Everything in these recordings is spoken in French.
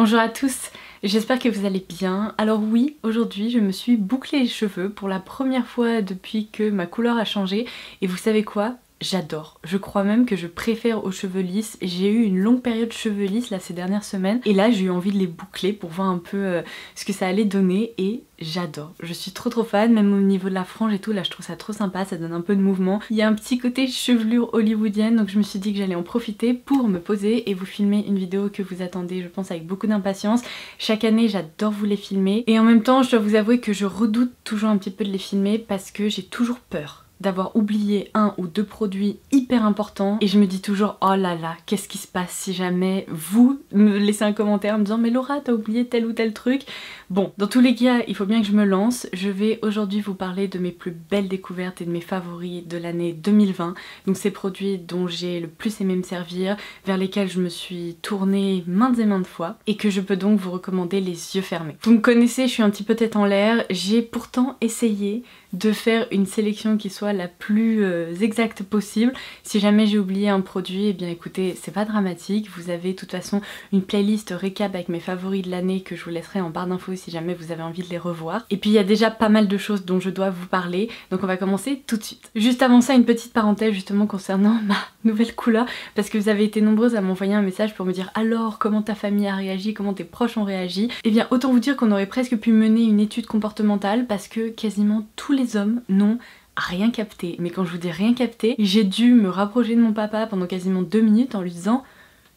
Bonjour à tous, j'espère que vous allez bien. Alors oui, aujourd'hui je me suis bouclé les cheveux pour la première fois depuis que ma couleur a changé et vous savez quoi ? J'adore. Je crois même que je préfère aux cheveux lisses. J'ai eu une longue période cheveux lisses là ces dernières semaines et là j'ai eu envie de les boucler pour voir un peu ce que ça allait donner et j'adore. Je suis trop fan, même au niveau de la frange et tout, là je trouve ça trop sympa, ça donne un peu de mouvement. Il y a un petit côté chevelure hollywoodienne donc je me suis dit que j'allais en profiter pour me poser et vous filmer une vidéo que vous attendez je pense avec beaucoup d'impatience. Chaque année j'adore vous les filmer et en même temps je dois vous avouer que je redoute toujours un petit peu de les filmer parce que j'ai toujours peur d'avoir oublié un ou deux produits hyper importants et je me dis toujours oh là là qu'est-ce qui se passe si jamais vous me laissez un commentaire en me disant mais Laura t'as oublié tel ou tel truc. Bon, dans tous les cas il faut bien que je me lance. Je vais aujourd'hui vous parler de mes plus belles découvertes et de mes favoris de l'année 2020, donc ces produits dont j'ai le plus aimé me servir, vers lesquels je me suis tournée maintes et maintes fois et que je peux donc vous recommander les yeux fermés. Vous me connaissez, je suis un petit peu tête en l'air, j'ai pourtant essayé de faire une sélection qui soit la plus exacte possible. Si jamais j'ai oublié un produit, eh bien écoutez, c'est pas dramatique. Vous avez de toute façon une playlist récap avec mes favoris de l'année que je vous laisserai en barre d'infos si jamais vous avez envie de les revoir. Et puis il y a déjà pas mal de choses dont je dois vous parler, donc on va commencer tout de suite. Juste avant ça, une petite parenthèse justement concernant ma nouvelle couleur, parce que vous avez été nombreuses à m'envoyer un message pour me dire alors comment ta famille a réagi, comment tes proches ont réagi. Et bien autant vous dire qu'on aurait presque pu mener une étude comportementale parce que quasiment tous les hommes n'ont rien capté. Mais quand je vous dis rien capté, j'ai dû me rapprocher de mon papa pendant quasiment 2 minutes en lui disant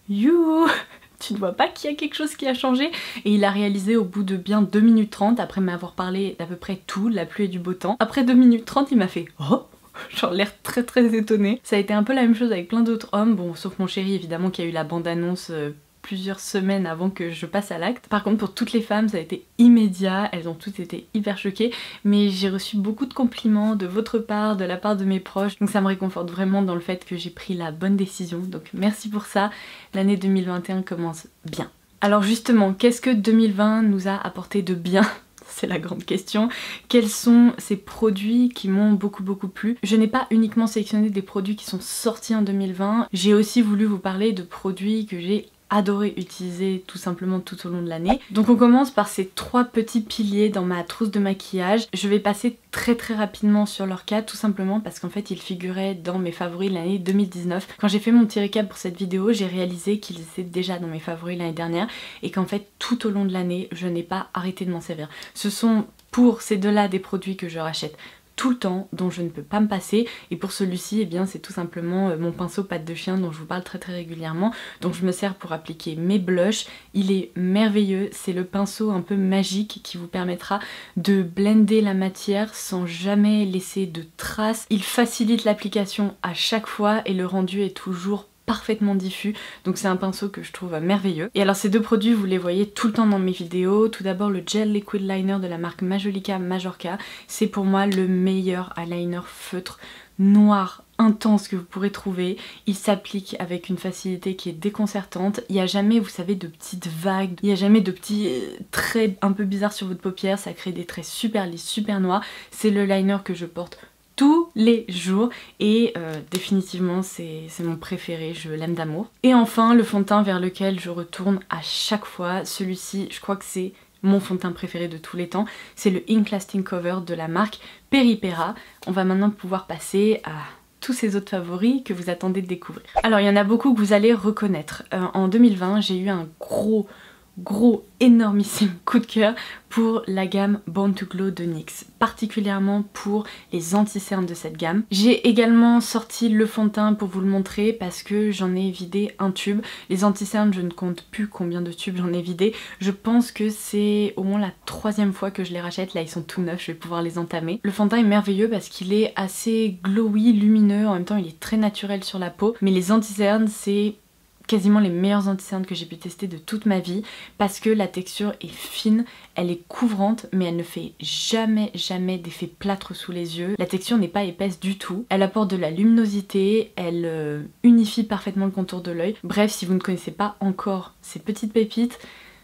you, tu ne vois pas qu'il y a quelque chose qui a changé? Et il a réalisé au bout de bien 2 minutes 30 après m'avoir parlé d'à peu près tout, de la pluie et du beau temps. Après 2 minutes 30 il m'a fait oh, genre l'air très étonnée. Ça a été un peu la même chose avec plein d'autres hommes, bon sauf mon chéri évidemment qui a eu la bande-annonce plusieurs semaines avant que je passe à l'acte. Par contre pour toutes les femmes ça a été immédiat, elles ont toutes été hyper choquées, mais j'ai reçu beaucoup de compliments de votre part, de la part de mes proches, donc ça me réconforte vraiment dans le fait que j'ai pris la bonne décision, donc merci pour ça. L'année 2021 commence bien. Alors justement, qu'est-ce que 2020 nous a apporté de bien ? C'est la grande question. Quels sont ces produits qui m'ont beaucoup plu? Je n'ai pas uniquement sélectionné des produits qui sont sortis en 2020, j'ai aussi voulu vous parler de produits que j'ai adoré utiliser tout simplement tout au long de l'année. Donc on commence par ces 3 petits piliers dans ma trousse de maquillage. Je vais passer très rapidement sur leur cas tout simplement parce qu'en fait ils figuraient dans mes favoris de l'année 2019. Quand j'ai fait mon petit récap pour cette vidéo, j'ai réalisé qu'ils étaient déjà dans mes favoris l'année dernière et qu'en fait tout au long de l'année je n'ai pas arrêté de m'en servir. Ce sont pour ces deux-là des produits que je rachète tout le temps, dont je ne peux pas me passer, et pour celui-ci eh bien c'est tout simplement mon pinceau patte de chien dont je vous parle très régulièrement, donc je me sers pour appliquer mes blushs. Il est merveilleux, c'est le pinceau un peu magique qui vous permettra de blender la matière sans jamais laisser de traces. Il facilite l'application à chaque fois et le rendu est toujours parfaitement diffus, donc c'est un pinceau que je trouve merveilleux. Et alors ces deux produits vous les voyez tout le temps dans mes vidéos. Tout d'abord le Gel Liquid Liner de la marque Majolica Majorca, c'est pour moi le meilleur eyeliner feutre noir intense que vous pourrez trouver. Il s'applique avec une facilité qui est déconcertante, il n'y a jamais vous savez de petites vagues, il n'y a jamais de petits traits un peu bizarres sur votre paupière, ça crée des traits super lisses, super noirs. C'est le liner que je porte tous les jours et définitivement c'est mon préféré, je l'aime d'amour. Et enfin le fond de teint vers lequel je retourne à chaque fois, celui-ci je crois que c'est mon fond de teint préféré de tous les temps, c'est le Ink Lasting Cover de la marque Peripera. On va maintenant pouvoir passer à tous ces autres favoris que vous attendez de découvrir. Alors il y en a beaucoup que vous allez reconnaître. En 2020 j'ai eu un gros énormissime coup de cœur pour la gamme Born to Glow de NYX, particulièrement pour les anti-cernes de cette gamme. J'ai également sorti le fond de teint pour vous le montrer parce que j'en ai vidé un tube. Les anti-cernes je ne compte plus combien de tubes j'en ai vidé, je pense que c'est au moins la 3e fois que je les rachète, là ils sont tout neufs, je vais pouvoir les entamer. Le fond de teint est merveilleux parce qu'il est assez glowy, lumineux, en même temps il est très naturel sur la peau, mais les anti-cernes c'est quasiment les meilleurs anti-cernes que j'ai pu tester de toute ma vie parce que la texture est fine, elle est couvrante mais elle ne fait jamais d'effet plâtre sous les yeux. La texture n'est pas épaisse du tout, elle apporte de la luminosité, elle unifie parfaitement le contour de l'œil. Bref, si vous ne connaissez pas encore ces petites pépites,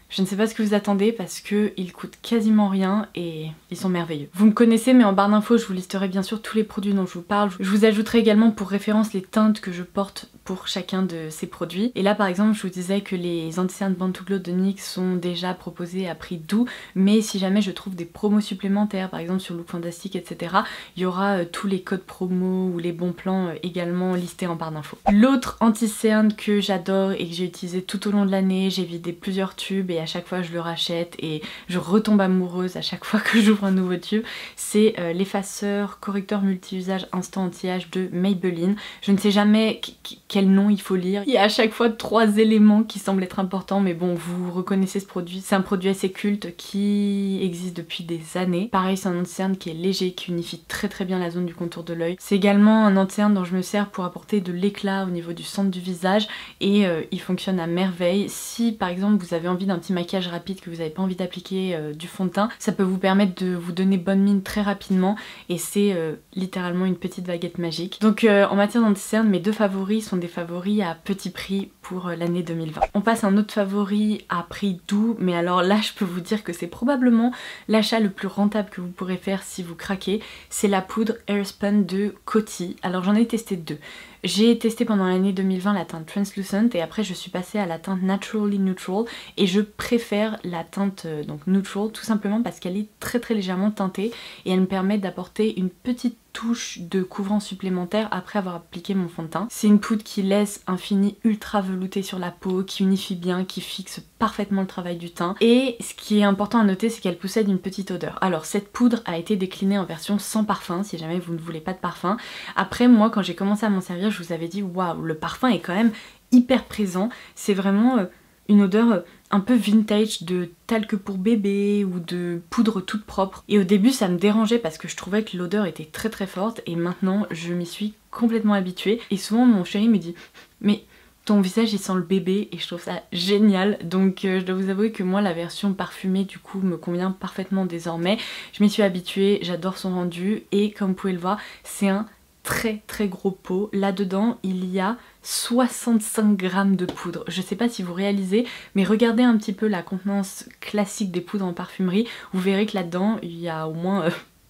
je ne sais pas ce que vous attendez parce qu'ils coûtent quasiment rien et ils sont merveilleux. Vous me connaissez mais en barre d'infos je vous listerai bien sûr tous les produits dont je vous parle. Je vous ajouterai également pour référence les teintes que je porte pour chacun de ces produits. Et là par exemple je vous disais que les anti-cernes Born to Glow de NYX sont déjà proposés à prix doux, mais si jamais je trouve des promos supplémentaires, par exemple sur Look Fantastic etc, il y aura tous les codes promo ou les bons plans également listés en barre d'infos. L'autre anti-cerne que j'adore et que j'ai utilisé tout au long de l'année, j'ai vidé plusieurs tubes et à chaque fois je le rachète et je retombe amoureuse à chaque fois que j'ouvre un nouveau tube, c'est l'effaceur correcteur multi-usage instant anti-âge de Maybelline. Je ne sais jamais quel nom il faut lire, il y a à chaque fois 3 éléments qui semblent être importants, mais bon, vous reconnaissez ce produit, c'est un produit assez culte qui existe depuis des années. Pareil, c'est un anti-cerne qui est léger, qui unifie très bien la zone du contour de l'œil. C'est également un anti-cerne dont je me sers pour apporter de l'éclat au niveau du centre du visage et il fonctionne à merveille. Si par exemple vous avez envie d'un petit maquillage rapide, que vous n'avez pas envie d'appliquer du fond de teint, ça peut vous permettre de vous donner bonne mine très rapidement et c'est littéralement une petite baguette magique. Donc en matière d'anti-cerne, mes deux favoris sont des favoris à petit prix pour l'année 2020. On passe à un autre favori à prix doux, mais alors là je peux vous dire que c'est probablement l'achat le plus rentable que vous pourrez faire si vous craquez. C'est la poudre Airspun de Coty. Alors j'en ai testé deux. J'ai testé pendant l'année 2020 la teinte Translucent et après je suis passée à la teinte Naturally Neutral et je préfère la teinte donc Neutral tout simplement parce qu'elle est très légèrement teintée et elle me permet d'apporter une petite touche de couvrant supplémentaire après avoir appliqué mon fond de teint. C'est une poudre qui laisse un fini ultra velouté sur la peau, qui unifie bien, qui fixe parfaitement le travail du teint. Et ce qui est important à noter, c'est qu'elle possède une petite odeur. Alors cette poudre a été déclinée en version sans parfum, si jamais vous ne voulez pas de parfum. Après moi quand j'ai commencé à m'en servir, je vous avais dit waouh, le parfum est quand même hyper présent. C'est vraiment une odeur un peu vintage de talc pour bébé ou de poudre toute propre. Et au début ça me dérangeait parce que je trouvais que l'odeur était très forte et maintenant je m'y suis complètement habituée. Et souvent mon chéri me dit mais ton visage il sent le bébé et je trouve ça génial. Donc je dois vous avouer que moi la version parfumée du coup me convient parfaitement désormais. Je m'y suis habituée, j'adore son rendu et comme vous pouvez le voir c'est un très gros pot. Là-dedans, il y a 65 grammes de poudre. Je sais pas si vous réalisez, mais regardez un petit peu la contenance classique des poudres en parfumerie. Vous verrez que là-dedans, il y a au moins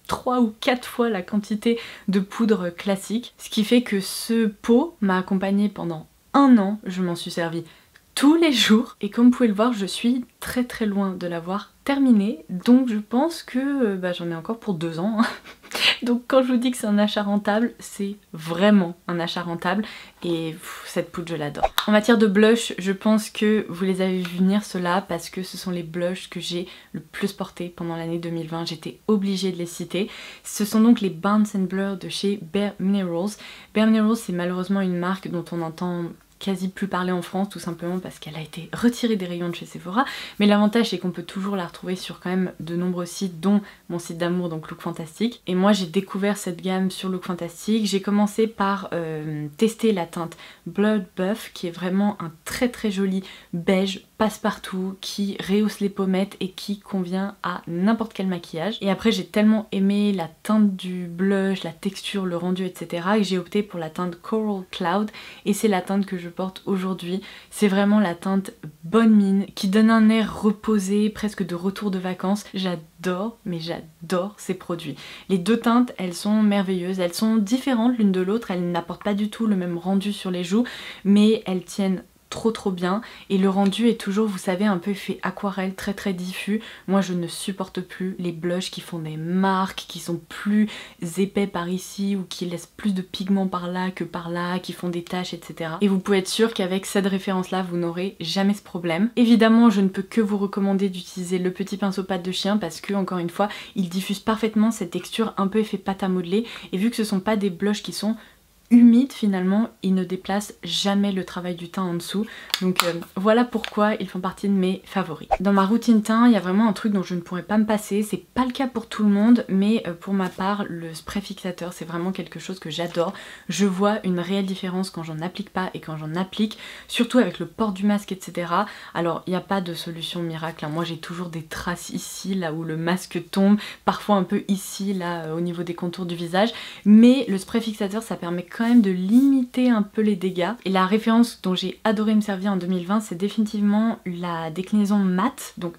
3 ou 4 fois la quantité de poudre classique. Ce qui fait que ce pot m'a accompagnée pendant 1 an. Je m'en suis servi tous les jours. Et comme vous pouvez le voir, je suis très loin de l'avoir terminé. Donc je pense que j'en ai encore pour 2 ans. Donc quand je vous dis que c'est un achat rentable, c'est vraiment un achat rentable et cette poudre je l'adore. En matière de blush, je pense que vous les avez vu venir ceux-là parce que ce sont les blushs que j'ai le plus portés pendant l'année 2020, j'étais obligée de les citer. Ce sont donc les Bounce and Blur de chez Bare Minerals. Bare Minerals c'est malheureusement une marque dont on entend quasi plus parler en France tout simplement parce qu'elle a été retirée des rayons de chez Sephora, mais l'avantage c'est qu'on peut toujours la retrouver sur quand même de nombreux sites dont mon site d'amour donc Look Fantastic. Et moi j'ai découvert cette gamme sur Look Fantastic, j'ai commencé par tester la teinte Blood Buff qui est vraiment un très joli beige passe-partout qui rehausse les pommettes et qui convient à n'importe quel maquillage. Et après j'ai tellement aimé la teinte du blush, la texture, le rendu etc que j'ai opté pour la teinte Coral Cloud et c'est la teinte que je porte aujourd'hui. C'est vraiment la teinte bonne mine qui donne un air reposé, presque de retour de vacances. J'adore, mais j'adore ces produits. Les deux teintes, elles sont merveilleuses, elles sont différentes l'une de l'autre, elles n'apportent pas du tout le même rendu sur les joues, mais elles tiennent trop bien et le rendu est toujours, vous savez, un peu effet aquarelle, très diffus. Moi je ne supporte plus les blushs qui font des marques, qui sont plus épais par ici ou qui laissent plus de pigments par là que par là, qui font des taches etc. Et vous pouvez être sûr qu'avec cette référence là vous n'aurez jamais ce problème. Évidemment je ne peux que vous recommander d'utiliser le petit pinceau pâte de chien parce que encore une fois il diffuse parfaitement cette texture un peu effet pâte à modeler et vu que ce sont pas des blushs qui sont humide finalement, ils ne déplacent jamais le travail du teint en dessous. Donc voilà pourquoi ils font partie de mes favoris. Dans ma routine teint, il y a vraiment un truc dont je ne pourrais pas me passer. C'est pas le cas pour tout le monde, mais pour ma part, le spray fixateur, c'est vraiment quelque chose que j'adore. Je vois une réelle différence quand j'en applique pas et quand j'en applique, surtout avec le port du masque, etc. Alors, il n'y a pas de solution miracle, hein. Moi, j'ai toujours des traces ici, là où le masque tombe, parfois un peu ici, là, au niveau des contours du visage. Mais le spray fixateur, ça permet quand quand même de limiter un peu les dégâts. Et la référence dont j'ai adoré me servir en 2020, c'est définitivement la déclinaison matte, donc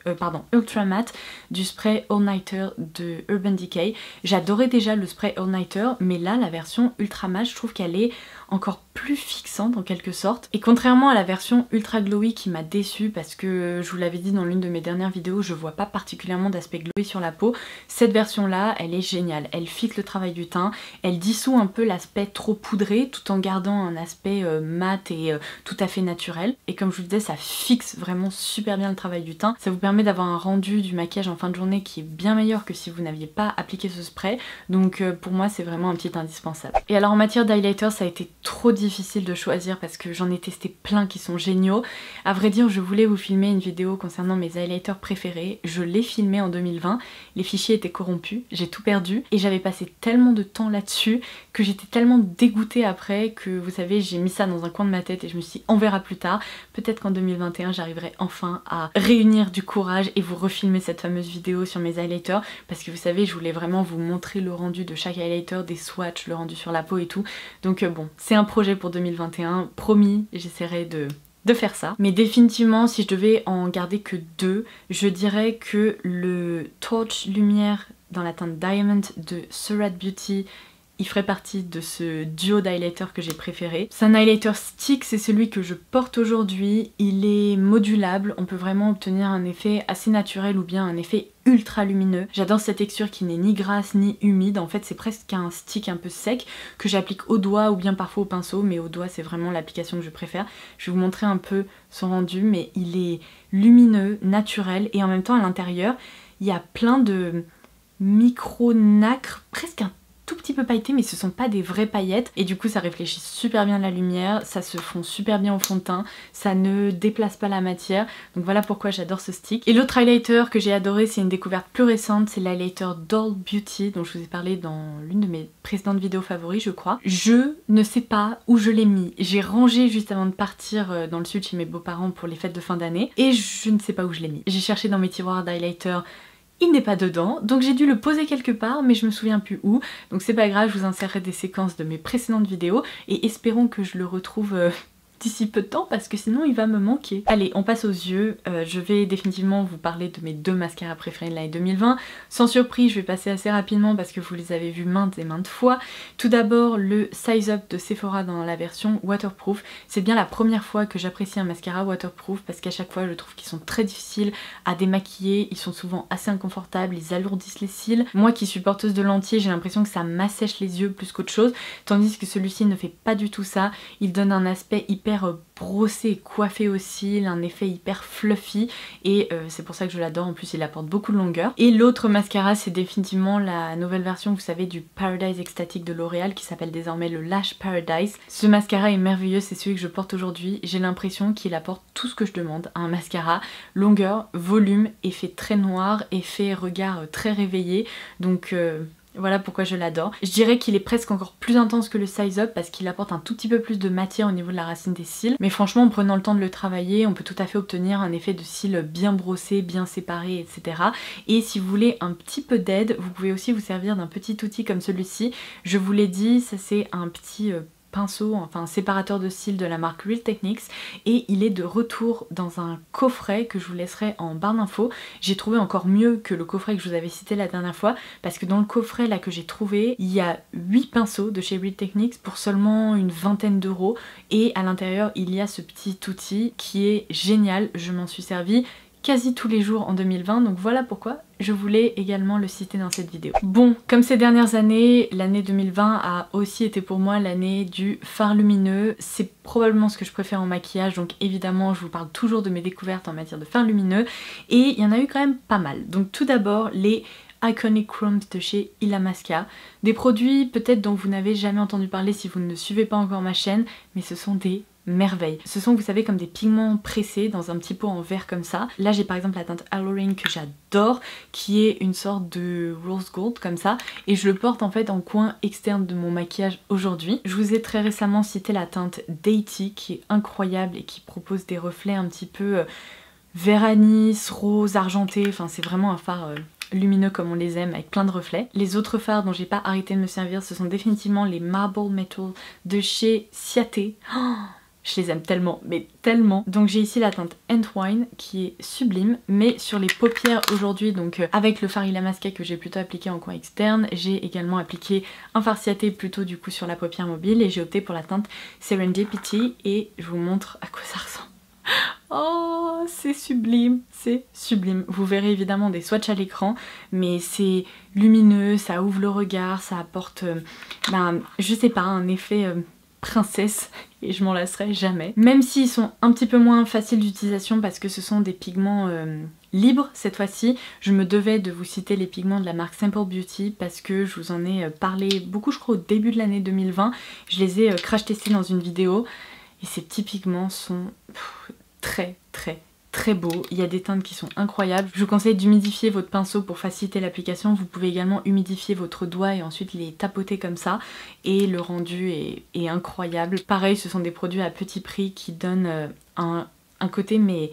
ultra matte du spray All Nighter de Urban Decay. J'adorais déjà le spray All Nighter, mais là la version ultra matte, je trouve qu'elle est encore plus fixante en quelque sorte. Et contrairement à la version ultra glowy qui m'a déçue parce que je vous l'avais dit dans l'une de mes dernières vidéos, je vois pas particulièrement d'aspect glowy sur la peau, cette version là elle est géniale, elle fixe le travail du teint, elle dissout un peu l'aspect trop poudré tout en gardant un aspect mat et tout à fait naturel. Et comme je vous disais, ça fixe vraiment super bien le travail du teint, ça vous permet d'avoir un rendu du maquillage en fin de journée qui est bien meilleur que si vous n'aviez pas appliqué ce spray, donc pour moi c'est vraiment un petit indispensable. Et alors en matière d'highlighter, ça a été trop difficile de choisir parce que j'en ai testé plein qui sont géniaux. À vrai dire, je voulais vous filmer une vidéo concernant mes highlighters préférés, je l'ai filmé en 2020, les fichiers étaient corrompus, j'ai tout perdu et j'avais passé tellement de temps là-dessus que j'étais tellement dégoûtée après que vous savez, j'ai mis ça dans un coin de ma tête et je me suis dit on verra plus tard, peut-être qu'en 2021 j'arriverai enfin à réunir du courage et vous refilmer cette fameuse vidéo sur mes highlighters parce que vous savez, je voulais vraiment vous montrer le rendu de chaque highlighter, des swatchs, le rendu sur la peau et tout, donc bon, c'est un projet pour 2021, promis, j'essaierai de faire ça. Mais définitivement, si je devais en garder que deux, je dirais que le Torch Lumière dans la teinte Diamond de Surratt Beauty, il ferait partie de ce duo d'highlighter que j'ai préféré. C'est un highlighter stick, c'est celui que je porte aujourd'hui, il est modulable, on peut vraiment obtenir un effet assez naturel ou bien un effet ultra lumineux. J'adore cette texture qui n'est ni grasse ni humide, en fait c'est presque un stick un peu sec que j'applique au doigt ou bien parfois au pinceau, mais au doigt c'est vraiment l'application que je préfère. Je vais vous montrer un peu son rendu, mais il est lumineux, naturel et en même temps à l'intérieur il y a plein de micro-nacre, presque un tout petit peu pailleté, mais ce sont pas des vraies paillettes et du coup ça réfléchit super bien la lumière, ça se fond super bien au fond de teint, ça ne déplace pas la matière, donc voilà pourquoi j'adore ce stick. Et l'autre highlighter que j'ai adoré, c'est une découverte plus récente, c'est l'highlighter Doll Beauty dont je vous ai parlé dans l'une de mes précédentes vidéos favoris je crois. Je ne sais pas où je l'ai mis, j'ai rangé juste avant de partir dans le sud chez mes beaux-parents pour les fêtes de fin d'année et je ne sais pas où je l'ai mis. J'ai cherché dans mes tiroirs d'highlighter, il n'est pas dedans, donc j'ai dû le poser quelque part mais je me souviens plus où, donc c'est pas grave, je vous insérerai des séquences de mes précédentes vidéos et espérons que je le retrouve d'ici peu de temps parce que sinon il va me manquer. Allez, on passe aux yeux, je vais définitivement vous parler de mes deux mascaras préférés de l'année 2020. Sans surprise, je vais passer assez rapidement parce que vous les avez vus maintes et maintes fois. Tout d'abord le Size Up de Sephora dans la version waterproof. C'est bien la première fois que j'apprécie un mascara waterproof parce qu'à chaque fois je trouve qu'ils sont très difficiles à démaquiller, ils sont souvent assez inconfortables, ils alourdissent les cils. Moi qui suis porteuse de lentilles, j'ai l'impression que ça m'assèche les yeux plus qu'autre chose, tandis que celui-ci ne fait pas du tout ça. Il donne un aspect hyper brossé et coiffé aux cils, un effet hyper fluffy et c'est pour ça que je l'adore, en plus il apporte beaucoup de longueur. Et l'autre mascara c'est définitivement la nouvelle version, vous savez, du Paradise Extatic de L'Oréal qui s'appelle désormais le Lash Paradise. Ce mascara est merveilleux, c'est celui que je porte aujourd'hui, j'ai l'impression qu'il apporte tout ce que je demande à un mascara, longueur, volume, effet très noir, effet regard très réveillé, donc voilà pourquoi je l'adore. Je dirais qu'il est presque encore plus intense que le Size Up parce qu'il apporte un tout petit peu plus de matière au niveau de la racine des cils. Mais franchement, en prenant le temps de le travailler, on peut tout à fait obtenir un effet de cils bien brossé, bien séparé, etc. Et si vous voulez un petit peu d'aide, vous pouvez aussi vous servir d'un petit outil comme celui-ci. Je vous l'ai dit, ça c'est un petit pinceau, enfin séparateur de cils de la marque Real Techniques et il est de retour dans un coffret que je vous laisserai en barre d'infos. J'ai trouvé encore mieux que le coffret que je vous avais cité la dernière fois parce que dans le coffret là que j'ai trouvé, il y a 8 pinceaux de chez Real Techniques pour seulement une vingtaine d'euros et à l'intérieur il y a ce petit outil qui est génial, je m'en suis servi quasi tous les jours en 2020, donc voilà pourquoi je voulais également le citer dans cette vidéo. Bon, comme ces dernières années, l'année 2020 a aussi été pour moi l'année du fard lumineux. C'est probablement ce que je préfère en maquillage, donc évidemment je vous parle toujours de mes découvertes en matière de fard lumineux et il y en a eu quand même pas mal. Donc tout d'abord les Iconic Chromes de chez Illamasqua, des produits peut-être dont vous n'avez jamais entendu parler si vous ne suivez pas encore ma chaîne, mais ce sont des merveille. Ce sont, vous savez, comme des pigments pressés dans un petit pot en verre comme ça. Là j'ai par exemple la teinte Alluring que j'adore, qui est une sorte de rose gold comme ça, et je le porte en fait en coin externe de mon maquillage aujourd'hui. Je vous ai très récemment cité la teinte Dainty qui est incroyable et qui propose des reflets un petit peu vert anis, rose, argenté, enfin c'est vraiment un fard lumineux comme on les aime avec plein de reflets. Les autres fards dont j'ai pas arrêté de me servir, ce sont définitivement les Marble Metal de chez Ciaté. Oh, je les aime tellement, mais tellement. Donc j'ai ici la teinte Entwine qui est sublime, mais sur les paupières aujourd'hui, donc avec le fard Illamasqua que j'ai plutôt appliqué en coin externe, j'ai également appliqué un fard Ciaté plutôt du coup sur la paupière mobile et j'ai opté pour la teinte Serendipity et je vous montre à quoi ça ressemble. Oh, c'est sublime, c'est sublime. Vous verrez évidemment des swatchs à l'écran, mais c'est lumineux, ça ouvre le regard, ça apporte, je sais pas, un effet princesse et je m'en lasserai jamais. Même s'ils sont un petit peu moins faciles d'utilisation parce que ce sont des pigments libres cette fois-ci, je me devais de vous citer les pigments de la marque Simple Beauty parce que je vous en ai parlé beaucoup je crois au début de l'année 2020. Je les ai crash testés dans une vidéo et ces petits pigments sont très beaux. Il y a des teintes qui sont incroyables. Je vous conseille d'humidifier votre pinceau pour faciliter l'application. Vous pouvez également humidifier votre doigt et ensuite les tapoter comme ça. Et le rendu est incroyable. Pareil, ce sont des produits à petit prix qui donnent un côté mais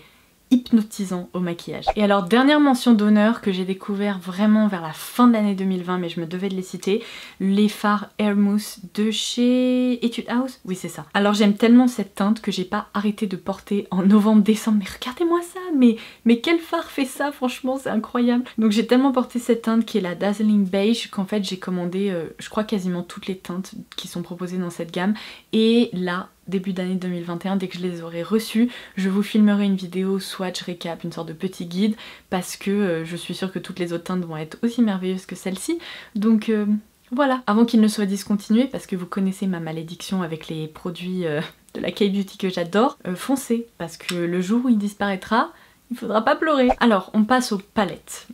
hypnotisant au maquillage. Et alors dernière mention d'honneur que j'ai découvert vraiment vers la fin de l'année 2020 mais je me devais de les citer, les fards Air Mousse de chez Etude House. Oui c'est ça. Alors j'aime tellement cette teinte que j'ai pas arrêté de porter en novembre-décembre. Mais regardez-moi ça, mais quel fard fait ça, franchement c'est incroyable. Donc j'ai tellement porté cette teinte qui est la Dazzling Beige qu'en fait j'ai commandé je crois quasiment toutes les teintes qui sont proposées dans cette gamme et là début d'année 2021, dès que je les aurai reçus, je vous filmerai une vidéo swatch récap, une sorte de petit guide, parce que je suis sûre que toutes les autres teintes vont être aussi merveilleuses que celle-ci. Donc voilà, avant qu'ils ne soient discontinués, parce que vous connaissez ma malédiction avec les produits de la K-Beauty que j'adore, foncez, parce que le jour où il disparaîtra, il faudra pas pleurer. Alors, on passe aux palettes.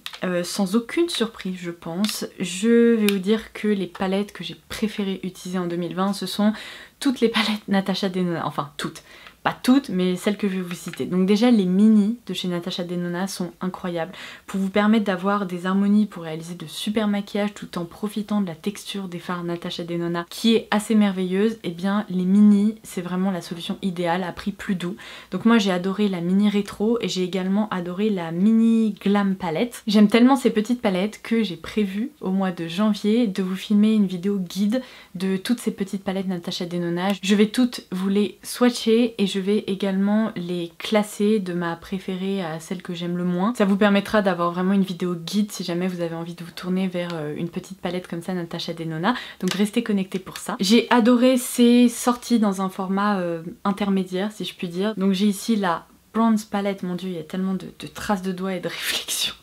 Sans aucune surprise, je pense, je vais vous dire que les palettes que j'ai préféré utiliser en 2020, ce sont toutes les palettes Natasha Denona. Enfin, toutes. Pas toutes, mais celles que je vais vous citer. Donc déjà, les mini de chez Natasha Denona sont incroyables pour vous permettre d'avoir des harmonies pour réaliser de super maquillages tout en profitant de la texture des fards Natasha Denona qui est assez merveilleuse. Et bien, les mini, c'est vraiment la solution idéale à prix plus doux. Donc moi, j'ai adoré la mini rétro et j'ai également adoré la mini glam palette. J'aime tellement ces petites palettes que j'ai prévu au mois de janvier de vous filmer une vidéo guide de toutes ces petites palettes Natasha Denona. Je vais toutes vous les swatcher et je vais également les classer de ma préférée à celle que j'aime le moins. Ça vous permettra d'avoir vraiment une vidéo guide si jamais vous avez envie de vous tourner vers une petite palette comme ça Natasha Denona. Donc restez connectés pour ça. J'ai adoré ces sorties dans un format intermédiaire si je puis dire. Donc j'ai ici la Bronze Palette, mon dieu il y a tellement de traces de doigts et de réflexions.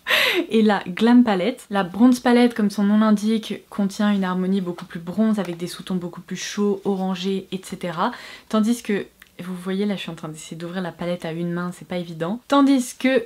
Et la Glam Palette. La Bronze Palette, comme son nom l'indique, contient une harmonie beaucoup plus bronze avec des sous-tons beaucoup plus chauds, orangés, etc. Tandis que, vous voyez là je suis en train d'essayer d'ouvrir la palette à une main, c'est pas évident. Tandis que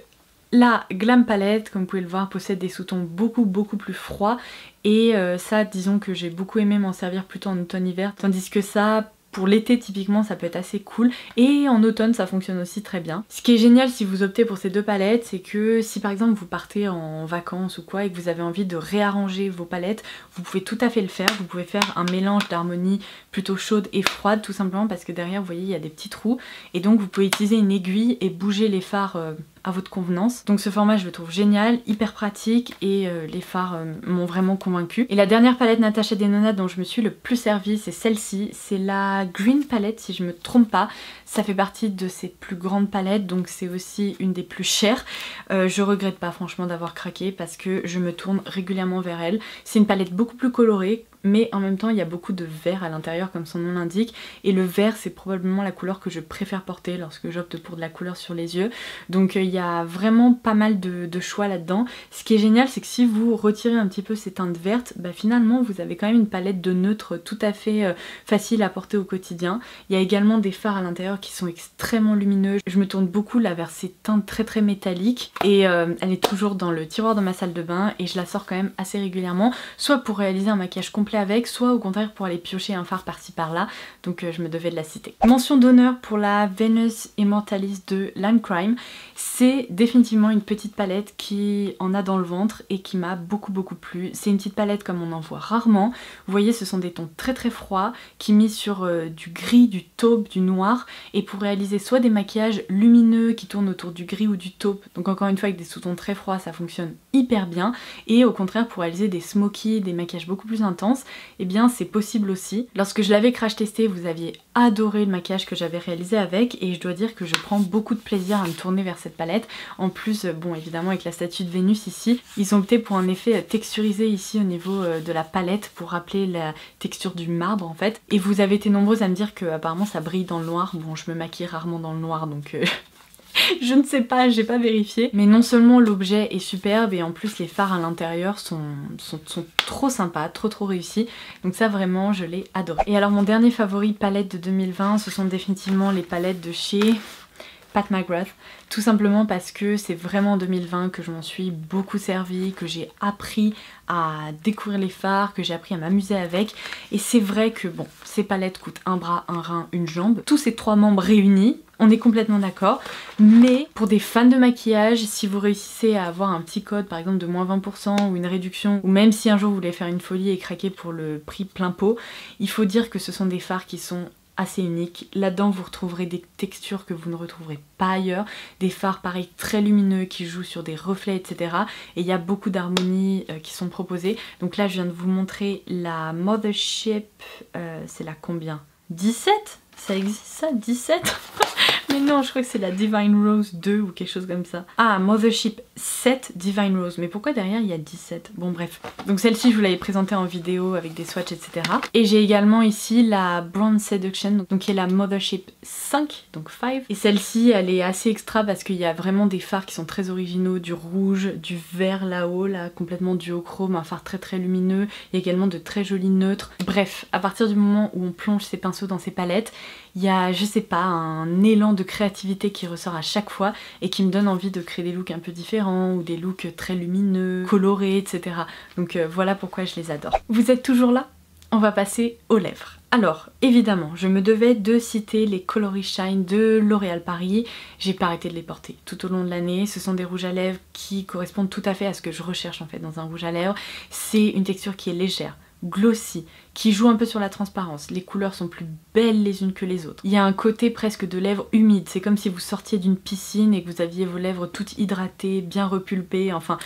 la Glam Palette, comme vous pouvez le voir, possède des sous-tons beaucoup plus froids. Et ça, disons que j'ai beaucoup aimé m'en servir plutôt en automne-hiver. Tandis que ça, pour l'été typiquement ça peut être assez cool et en automne ça fonctionne aussi très bien. Ce qui est génial si vous optez pour ces deux palettes, c'est que si par exemple vous partez en vacances ou quoi et que vous avez envie de réarranger vos palettes, vous pouvez tout à fait le faire. Vous pouvez faire un mélange d'harmonie plutôt chaude et froide tout simplement parce que derrière vous voyez il y a des petits trous et donc vous pouvez utiliser une aiguille et bouger les fards à votre convenance. Donc ce format je le trouve génial, hyper pratique et les fards m'ont vraiment convaincue. Et la dernière palette Natasha Denona dont je me suis le plus servie c'est celle-ci, c'est la Green Palette si je me trompe pas. Ça fait partie de ses plus grandes palettes donc c'est aussi une des plus chères. Je regrette pas franchement d'avoir craqué parce que je me tourne régulièrement vers elle. C'est une palette beaucoup plus colorée mais en même temps il y a beaucoup de vert à l'intérieur comme son nom l'indique et le vert c'est probablement la couleur que je préfère porter lorsque j'opte pour de la couleur sur les yeux. Donc il y a vraiment pas mal de choix là-dedans. Ce qui est génial c'est que si vous retirez un petit peu ces teintes vertes, bah finalement vous avez quand même une palette de neutres tout à fait facile à porter au quotidien. Il y a également des fards à l'intérieur qui sont extrêmement lumineux. Je me tourne beaucoup là vers ces teintes très métalliques et elle est toujours dans le tiroir de ma salle de bain et je la sors quand même assez régulièrement, soit pour réaliser un maquillage complet gonfler avec, soit au contraire pour aller piocher un fard par-ci par-là, donc je me devais de la citer. Mention d'honneur pour la Venus Immortalis de Lancrime. C'est définitivement une petite palette qui en a dans le ventre et qui m'a beaucoup plu. C'est une petite palette comme on en voit rarement. Vous voyez, ce sont des tons très froids qui mis sur du gris, du taupe, du noir, et pour réaliser soit des maquillages lumineux qui tournent autour du gris ou du taupe, donc encore une fois avec des sous-tons très froids, ça fonctionne hyper bien, et au contraire pour réaliser des smoky, des maquillages beaucoup plus intenses, et bien c'est possible aussi. Lorsque je l'avais crash testé, vous aviez adoré le maquillage que j'avais réalisé avec, et je dois dire que je prends beaucoup de plaisir à me tourner vers cette palette. En plus, bon évidemment avec la statue de Vénus ici, ils ont opté pour un effet texturisé ici au niveau de la palette pour rappeler la texture du marbre en fait. Et vous avez été nombreuses à me dire que apparemment ça brille dans le noir. Bon, je me maquille rarement dans le noir donc je ne sais pas, j'ai pas vérifié. Mais non seulement l'objet est superbe et en plus les fards à l'intérieur sont trop sympas, trop réussis. Donc ça vraiment je l'ai adoré. Et alors mon dernier favori palette de 2020, ce sont définitivement les palettes de chez Pat McGrath, tout simplement parce que c'est vraiment en 2020 que je m'en suis beaucoup servi, que j'ai appris à découvrir les fards, que j'ai appris à m'amuser avec. Et c'est vrai que bon, ces palettes coûtent un bras, un rein, une jambe. Tous ces trois membres réunis, on est complètement d'accord. Mais pour des fans de maquillage, si vous réussissez à avoir un petit code par exemple de moins 20% ou une réduction, ou même si un jour vous voulez faire une folie et craquer pour le prix plein pot, il faut dire que ce sont des fards qui sont assez unique. Là-dedans vous retrouverez des textures que vous ne retrouverez pas ailleurs, des fards pareil très lumineux qui jouent sur des reflets etc. Et il y a beaucoup d'harmonies qui sont proposées. Donc là je viens de vous montrer la Mothership, c'est la combien 17? Ça existe ça 17? Mais non, je crois que c'est la Divine Rose 2 ou quelque chose comme ça. Ah, Mothership 7 Divine Rose. Mais pourquoi derrière il y a 17? Bon bref. Donc celle-ci je vous l'avais présentée en vidéo avec des swatchs etc. Et j'ai également ici la Bronze Seduction, donc qui est la Mothership 5, donc 5. Et celle-ci elle est assez extra parce qu'il y a vraiment des fards qui sont très originaux, du rouge, du vert là-haut, là complètement duochrome, un fard très lumineux, et également de très jolis neutres. Bref, à partir du moment où on plonge ses pinceaux dans ces palettes, il y a, je sais pas, un élan de créativité qui ressort à chaque fois et qui me donne envie de créer des looks un peu différents ou des looks très lumineux, colorés, etc. Donc voilà pourquoi je les adore. Vous êtes toujours là? On va passer aux lèvres. Alors, évidemment, je me devais de citer les Coloris Shine de L'Oréal Paris. J'ai pas arrêté de les porter tout au long de l'année. Ce sont des rouges à lèvres qui correspondent tout à fait à ce que je recherche en fait dans un rouge à lèvres. C'est une texture qui est légère, glossy, qui joue un peu sur la transparence. Les couleurs sont plus belles les unes que les autres. Il y a un côté presque de lèvres humides. C'est comme si vous sortiez d'une piscine et que vous aviez vos lèvres toutes hydratées, bien repulpées. Enfin,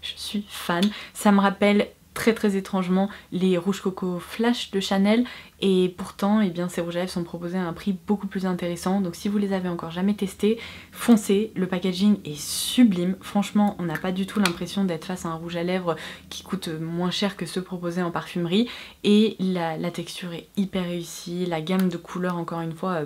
je suis fan. Ça me rappelle très étrangement les rouges coco flash de Chanel, et pourtant eh bien, ces rouges à lèvres sont proposés à un prix beaucoup plus intéressant. Donc si vous les avez encore jamais testés, foncez, le packaging est sublime. Franchement on n'a pas du tout l'impression d'être face à un rouge à lèvres qui coûte moins cher que ceux proposés en parfumerie, et la texture est hyper réussie, la gamme de couleurs encore une fois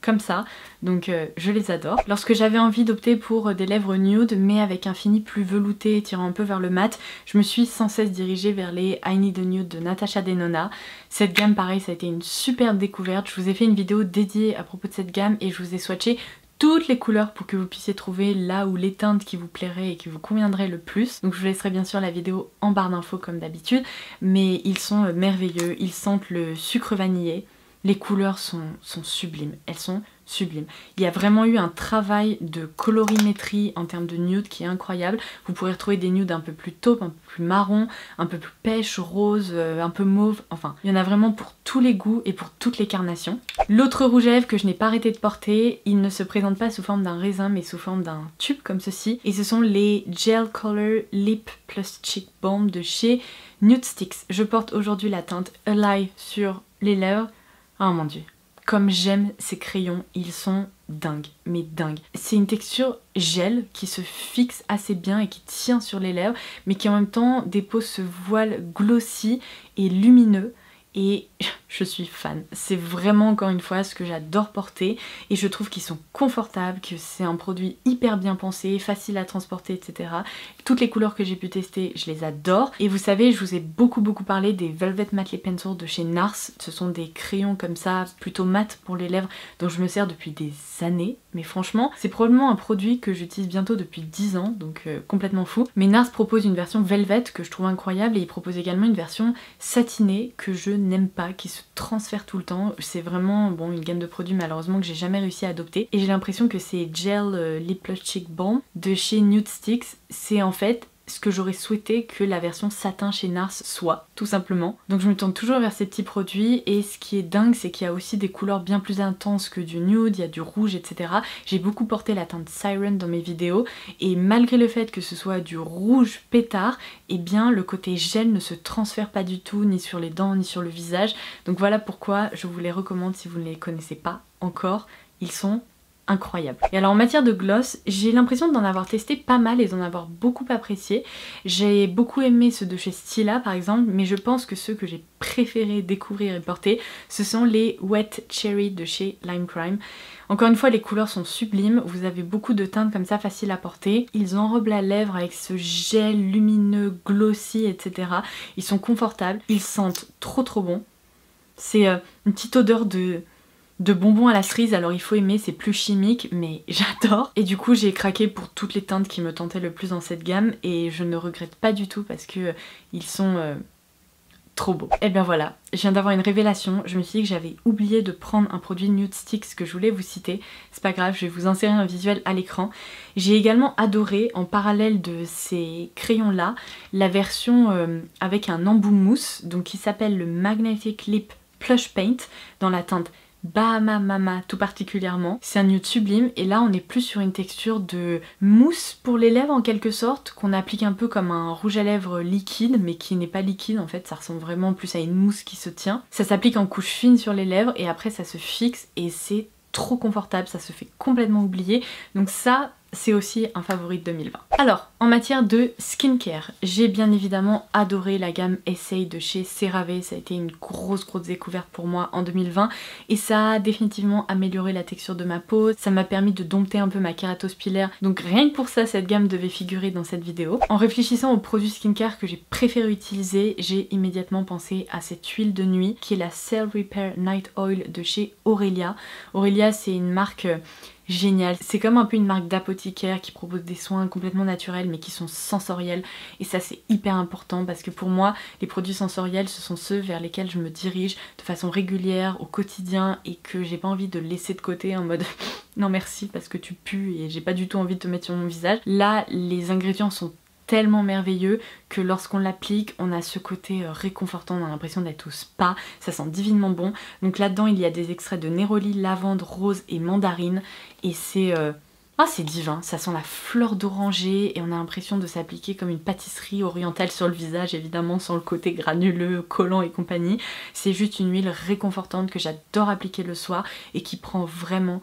comme ça, donc je les adore. Lorsque j'avais envie d'opter pour des lèvres nude mais avec un fini plus velouté tirant un peu vers le mat, je me suis sans cesse dirigée vers les I Need a Nude de Natasha Denona. Cette gamme pareil ça a été une superbe découverte, je vous ai fait une vidéo dédiée à propos de cette gamme et je vous ai swatché toutes les couleurs pour que vous puissiez trouver là où les teintes qui vous plairaient et qui vous conviendraient le plus. Donc je vous laisserai bien sûr la vidéo en barre d'infos comme d'habitude, mais ils sont merveilleux, ils sentent le sucre vanillé. Les couleurs sont sublimes, elles sont sublimes. Il y a vraiment eu un travail de colorimétrie en termes de nude qui est incroyable. Vous pourrez retrouver des nudes un peu plus taupe, un peu plus marron, un peu plus pêche, rose, un peu mauve. Enfin, il y en a vraiment pour tous les goûts et pour toutes les carnations. L'autre rouge à lèvres que je n'ai pas arrêté de porter, il ne se présente pas sous forme d'un raisin mais sous forme d'un tube comme ceci. Et ce sont les Gel Color Lip Plus Cheek Balm de chez Nude Sticks. Je porte aujourd'hui la teinte Alive sur les lèvres. Oh mon dieu, comme j'aime ces crayons, ils sont dingues, mais dingues. C'est une texture gel qui se fixe assez bien et qui tient sur les lèvres, mais qui en même temps dépose ce voile glossy et lumineux. Et je suis fan. C'est vraiment encore une fois ce que j'adore porter et je trouve qu'ils sont confortables, que c'est un produit hyper bien pensé, facile à transporter, etc. Toutes les couleurs que j'ai pu tester, je les adore. Et vous savez, je vous ai beaucoup parlé des Velvet Matte Lip Pencil de chez NARS. Ce sont des crayons comme ça, plutôt mat pour les lèvres, dont je me sers depuis des années, mais franchement c'est probablement un produit que j'utilise bientôt depuis 10 ans, donc complètement fou. Mais NARS propose une version velvet que je trouve incroyable et il propose également une version satinée que je n'aime pas, qui se transfère tout le temps. C'est vraiment bon, une gamme de produits malheureusement que j'ai jamais réussi à adopter et j'ai l'impression que c'est Gel Lip Plush Cheek Balm de chez Nude Sticks, c'est en fait ce que j'aurais souhaité que la version satin chez NARS soit, tout simplement. Donc je me tourne toujours vers ces petits produits et ce qui est dingue c'est qu'il y a aussi des couleurs bien plus intenses que du nude, il y a du rouge, etc. J'ai beaucoup porté la teinte Siren dans mes vidéos et malgré le fait que ce soit du rouge pétard, eh bien le côté gel ne se transfère pas du tout, ni sur les dents, ni sur le visage. Donc voilà pourquoi je vous les recommande si vous ne les connaissez pas encore, ils sont incroyable. Et alors en matière de gloss, j'ai l'impression d'en avoir testé pas mal et d'en avoir beaucoup apprécié. J'ai beaucoup aimé ceux de chez Stila par exemple, mais je pense que ceux que j'ai préféré découvrir et porter, ce sont les Wet Cherry de chez Lime Crime. Encore une fois, les couleurs sont sublimes, vous avez beaucoup de teintes comme ça faciles à porter. Ils enrobent la lèvre avec ce gel lumineux, glossy, etc. Ils sont confortables, ils sentent trop bon. C'est une petite odeur de bonbons à la cerise, alors il faut aimer, c'est plus chimique mais j'adore. Et du coup j'ai craqué pour toutes les teintes qui me tentaient le plus dans cette gamme et je ne regrette pas du tout parce que ils sont trop beaux. Et bien voilà, je viens d'avoir une révélation, je me suis dit que j'avais oublié de prendre un produit Nude Sticks que je voulais vous citer. C'est pas grave, je vais vous insérer un visuel à l'écran. J'ai également adoré, en parallèle de ces crayons là, la version avec un embout mousse, donc qui s'appelle le Magnetic Lip Plush Paint dans la teinte Bahama Mama tout particulièrement. C'est un nude sublime et là on est plus sur une texture de mousse pour les lèvres en quelque sorte, qu'on applique un peu comme un rouge à lèvres liquide mais qui n'est pas liquide en fait, ça ressemble vraiment plus à une mousse qui se tient. Ça s'applique en couche fine sur les lèvres et après ça se fixe et c'est trop confortable, ça se fait complètement oublier. Donc ça c'est aussi un favori de 2020. Alors, en matière de skincare, j'ai bien évidemment adoré la gamme Essay de chez CeraVe, ça a été une grosse découverte pour moi en 2020 et ça a définitivement amélioré la texture de ma peau, ça m'a permis de dompter un peu ma kératose pilaire, donc rien que pour ça cette gamme devait figurer dans cette vidéo. En réfléchissant aux produits skincare que j'ai préféré utiliser, j'ai immédiatement pensé à cette huile de nuit qui est la Cell Repair Night Oil de chez Aurelia. Aurelia c'est une marque génial, c'est comme un peu une marque d'apothicaire qui propose des soins complètement naturels mais qui sont sensoriels et ça c'est hyper important parce que pour moi les produits sensoriels ce sont ceux vers lesquels je me dirige de façon régulière au quotidien et que j'ai pas envie de laisser de côté en mode non merci parce que tu pues et j'ai pas du tout envie de te mettre sur mon visage. Là les ingrédients sont tellement merveilleux que lorsqu'on l'applique on a ce côté réconfortant, on a l'impression d'être au spa, ça sent divinement bon. Donc là-dedans il y a des extraits de néroli, lavande, rose et mandarine et c'est c'est divin, ça sent la fleur d'oranger et on a l'impression de s'appliquer comme une pâtisserie orientale sur le visage, évidemment sans le côté granuleux, collant et compagnie. C'est juste une huile réconfortante que j'adore appliquer le soir et qui prend vraiment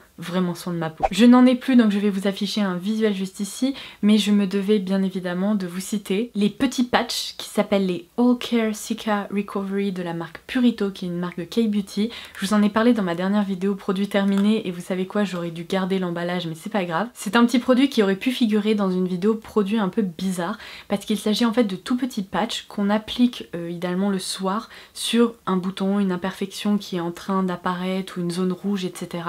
soin de ma peau. Je n'en ai plus donc je vais vous afficher un visuel juste ici, mais je me devais bien évidemment de vous citer les petits patchs qui s'appellent les All Care Cica Recovery de la marque Purito qui est une marque de K-Beauty. Je vous en ai parlé dans ma dernière vidéo produit terminé et vous savez quoi, j'aurais dû garder l'emballage mais c'est pas grave. C'est un petit produit qui aurait pu figurer dans une vidéo produit un peu bizarre parce qu'il s'agit en fait de tout petits patchs qu'on applique idéalement le soir sur un bouton, une imperfection qui est en train d'apparaître ou une zone rouge etc.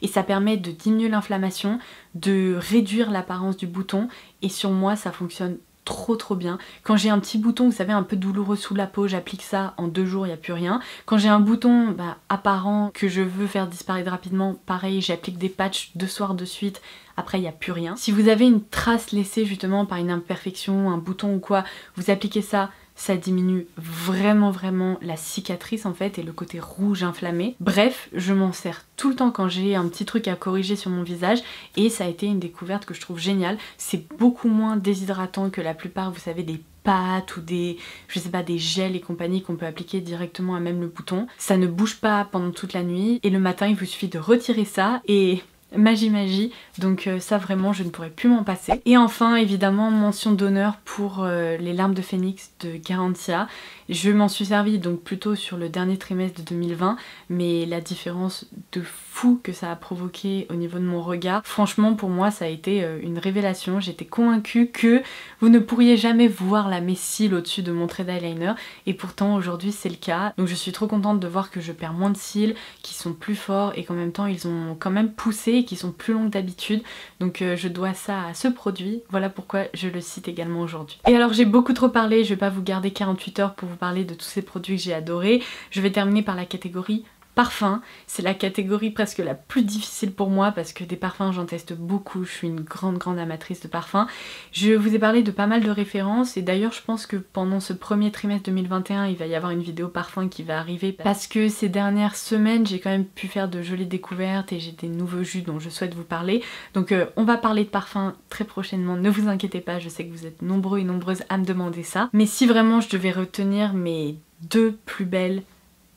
Et ça permet de diminuer l'inflammation, de réduire l'apparence du bouton et sur moi ça fonctionne trop bien. Quand j'ai un petit bouton, vous savez, un peu douloureux sous la peau, j'applique ça, en 2 jours, il n'y a plus rien. Quand j'ai un bouton apparent que je veux faire disparaître rapidement, pareil, j'applique des patchs 2 soirs de suite, après il n'y a plus rien. Si vous avez une trace laissée justement par une imperfection, un bouton ou quoi, vous appliquez ça, ça diminue vraiment la cicatrice en fait et le côté rouge inflammé. Bref, je m'en sers tout le temps quand j'ai un petit truc à corriger sur mon visage et ça a été une découverte que je trouve géniale. C'est beaucoup moins déshydratant que la plupart, vous savez, des pâtes ou des, je sais pas, des gels et compagnie qu'on peut appliquer directement à même le bouton. Ça ne bouge pas pendant toute la nuit et le matin il vous suffit de retirer ça et magie, donc ça vraiment je ne pourrais plus m'en passer. Et enfin évidemment mention d'honneur pour les larmes de phénix de Garantia. Je m'en suis servi donc plutôt sur le dernier trimestre de 2020 mais la différence de fou que ça a provoqué au niveau de mon regard, franchement pour moi ça a été une révélation. J'étais convaincue que vous ne pourriez jamais voir la messile au-dessus de mon trait d'eyeliner et pourtant aujourd'hui c'est le cas. Donc je suis trop contente de voir que je perds moins de cils, qui sont plus forts et qu'en même temps ils ont quand même poussé et qui sont plus longues que d'habitude, donc je dois ça à ce produit, voilà pourquoi je le cite également aujourd'hui. Et alors j'ai beaucoup trop parlé, je vais pas vous garder 48 heures pour vous parler de tous ces produits que j'ai adorés, je vais terminer par la catégorie parfum. C'est la catégorie presque la plus difficile pour moi parce que des parfums j'en teste beaucoup, je suis une grande amatrice de parfums. Je vous ai parlé de pas mal de références et d'ailleurs je pense que pendant ce premier trimestre 2021 il va y avoir une vidéo parfum qui va arriver parce que ces dernières semaines j'ai quand même pu faire de jolies découvertes et j'ai des nouveaux jus dont je souhaite vous parler. Donc on va parler de parfum très prochainement, ne vous inquiétez pas, je sais que vous êtes nombreux et nombreuses à me demander ça. Mais si vraiment je devais retenir mes deux plus belles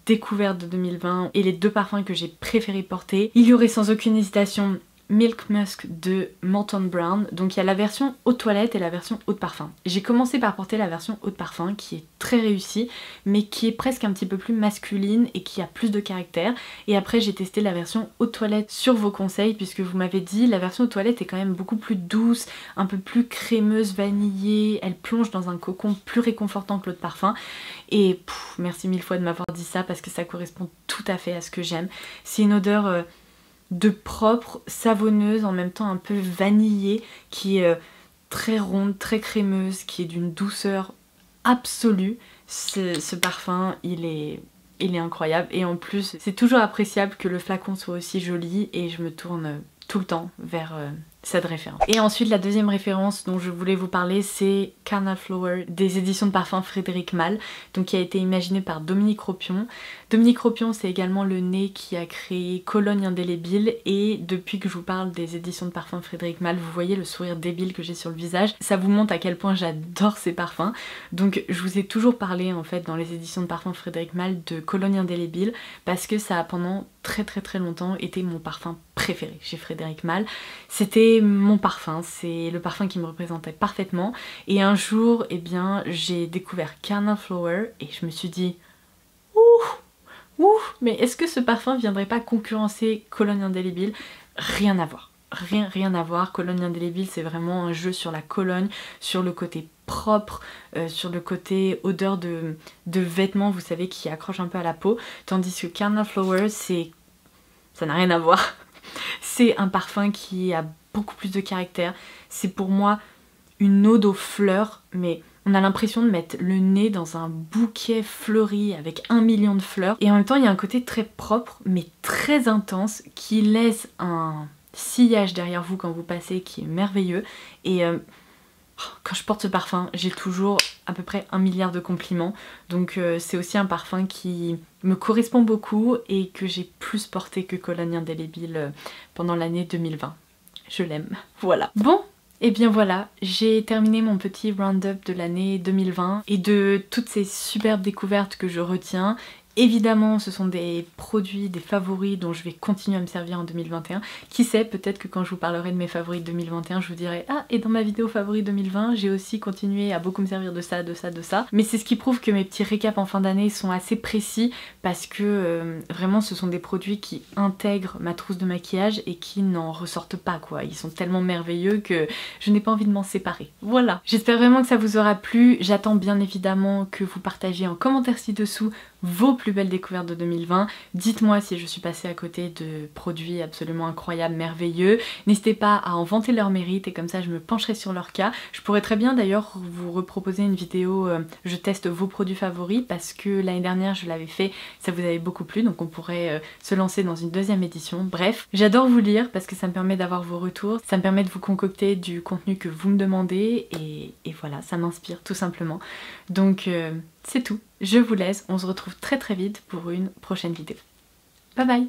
découverte de 2020 et les deux parfums que j'ai préféré porter, il y aurait sans aucune hésitation Milk Musk de Molton Brown. Donc il y a la version eau de toilette et la version eau de parfum. J'ai commencé par porter la version eau de parfum qui est très réussie mais qui est presque un petit peu plus masculine et qui a plus de caractère. Et après j'ai testé la version eau de toilette sur vos conseils puisque vous m'avez dit la version eau de toilette est quand même beaucoup plus douce, un peu plus crémeuse, vanillée, elle plonge dans un cocon plus réconfortant que l'eau de parfum. Et merci mille fois de m'avoir dit ça parce que ça correspond tout à fait à ce que j'aime. C'est une odeur de propre, savonneuse, en même temps un peu vanillée, qui est très ronde, très crémeuse, qui est d'une douceur absolue. Ce parfum, il est incroyable et en plus c'est toujours appréciable que le flacon soit aussi joli et je me tourne tout le temps vers cette référence. Et ensuite la deuxième référence dont je voulais vous parler c'est Carnal Flower des éditions de parfum Frédéric Malle, donc qui a été imaginé par Dominique Ropion. Dominique Ropion c'est également le nez qui a créé Cologne Indélébile et depuis que je vous parle des éditions de parfum Frédéric Malle vous voyez le sourire débile que j'ai sur le visage, ça vous montre à quel point j'adore ces parfums. Donc je vous ai toujours parlé en fait dans les éditions de parfum Frédéric Malle de Cologne Indélébile parce que ça a pendant très longtemps été mon parfum préféré chez Frédéric Malle. C'était mon parfum, c'est le parfum qui me représentait parfaitement et un jour eh bien j'ai découvert Carnal Flower et je me suis dit ouh, mais est-ce que ce parfum viendrait pas concurrencer Cologne Indélébile? Rien à voir. Rien à voir, Cologne Indélébile c'est vraiment un jeu sur la Cologne, sur le côté propre, sur le côté odeur de vêtements, vous savez, qui accroche un peu à la peau, tandis que Carnal Flower ça n'a rien à voir. C'est un parfum qui a beaucoup plus de caractère, c'est pour moi une ode aux fleurs, mais on a l'impression de mettre le nez dans un bouquet fleuri avec 1 million de fleurs et en même temps il y a un côté très propre mais très intense qui laisse un sillage derrière vous quand vous passez qui est merveilleux et quand je porte ce parfum j'ai toujours à peu près 1 milliard de compliments, donc c'est aussi un parfum qui me correspond beaucoup et que j'ai plus porté que Cologne Indélébile pendant l'année 2020. Je l'aime, voilà. Bon, et bien voilà, j'ai terminé mon petit round-up de l'année 2020 et de toutes ces superbes découvertes que je retiens. Évidemment ce sont des produits, des favoris dont je vais continuer à me servir en 2021. Qui sait, peut-être que quand je vous parlerai de mes favoris de 2021 je vous dirai ah et dans ma vidéo favori 2020 j'ai aussi continué à beaucoup me servir de ça. Mais c'est ce qui prouve que mes petits récaps en fin d'année sont assez précis parce que vraiment ce sont des produits qui intègrent ma trousse de maquillage et qui n'en ressortent pas quoi. Ils sont tellement merveilleux que je n'ai pas envie de m'en séparer. Voilà, j'espère vraiment que ça vous aura plu. J'attends bien évidemment que vous partagiez en commentaire ci-dessous vos plus belles découvertes de 2020. Dites-moi si je suis passée à côté de produits absolument incroyables, merveilleux. N'hésitez pas à en vanter leur mérite et comme ça je me pencherai sur leur cas. Je pourrais très bien d'ailleurs vous reproposer une vidéo je teste vos produits favoris parce que l'année dernière je l'avais fait, ça vous avait beaucoup plu donc on pourrait se lancer dans une deuxième édition. Bref, j'adore vous lire parce que ça me permet d'avoir vos retours, ça me permet de vous concocter du contenu que vous me demandez et voilà, ça m'inspire tout simplement. Donc c'est tout, je vous laisse, on se retrouve très vite pour une prochaine vidéo. Bye bye!